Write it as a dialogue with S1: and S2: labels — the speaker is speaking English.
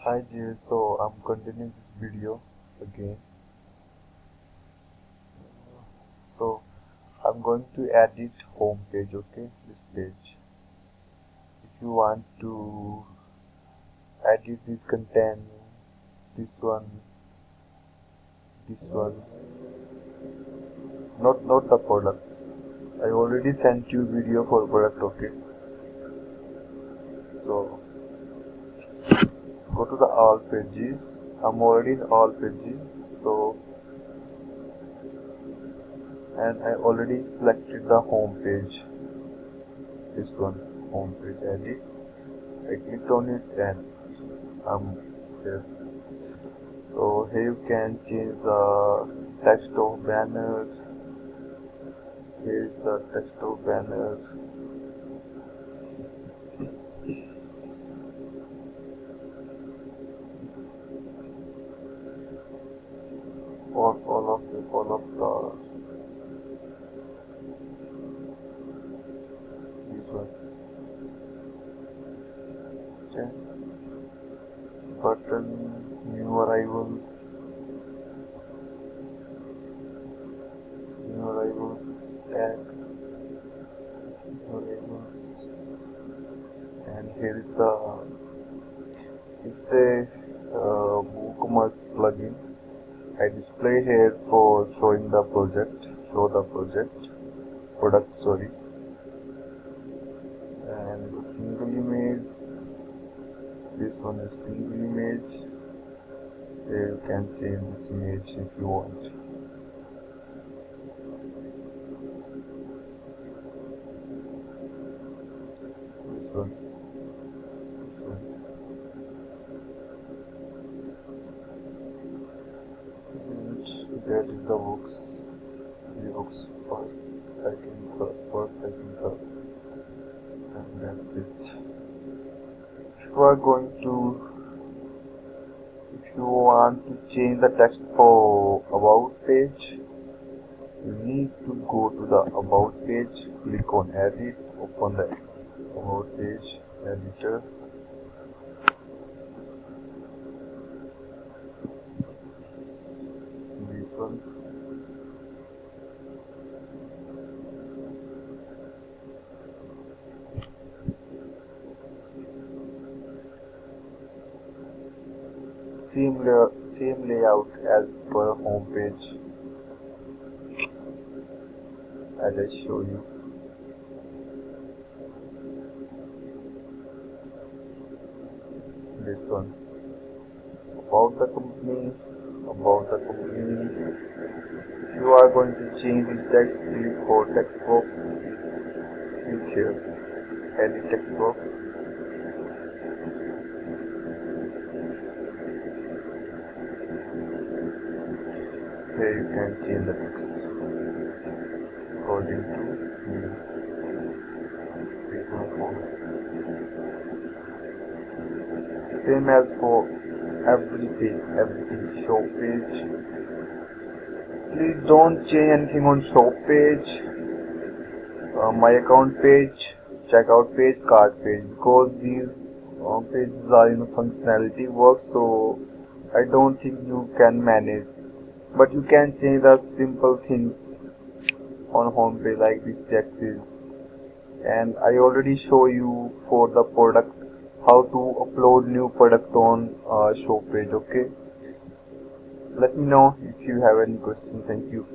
S1: Hi Jay, so I'm continuing this video again. So I'm going to edit home page, okay? This page. If you want to edit this content, this one, not the product. I already sent you video for product, okay? So go to the all pages. I'm already in all pages. So and I already selected the home page. This one, home page edit. I clicked on it and I'm here. So here you can change the text of banner. Here is the text of banner. All of this one. Okay. Button, new arrivals, tag, new arrivals, and here is the it's a WooCommerce plugin. I display here for showing the project, product, sorry, and the single image. This one is single image. Here you can change this image if you want. This one. And that is the books. The books first, second, third, and that's it. If you want to change the text for about page, you need to go to the about page, click on edit, open the about page editor. This one. Same layout as per home page as I show you. This one. About the company. If you are going to change this text, click for text box. Click here. Edit text box. Here you can change the text according to you. Same as for every shop page. Please don't change anything on shop page, my account page, checkout page, cart page, because these pages are in functionality work, so I don't think you can manage. But you can change the simple things on home page like these taxes, and I already show you for the product how to upload new product on shop page. Okay, let me know if you have any question. Thank you.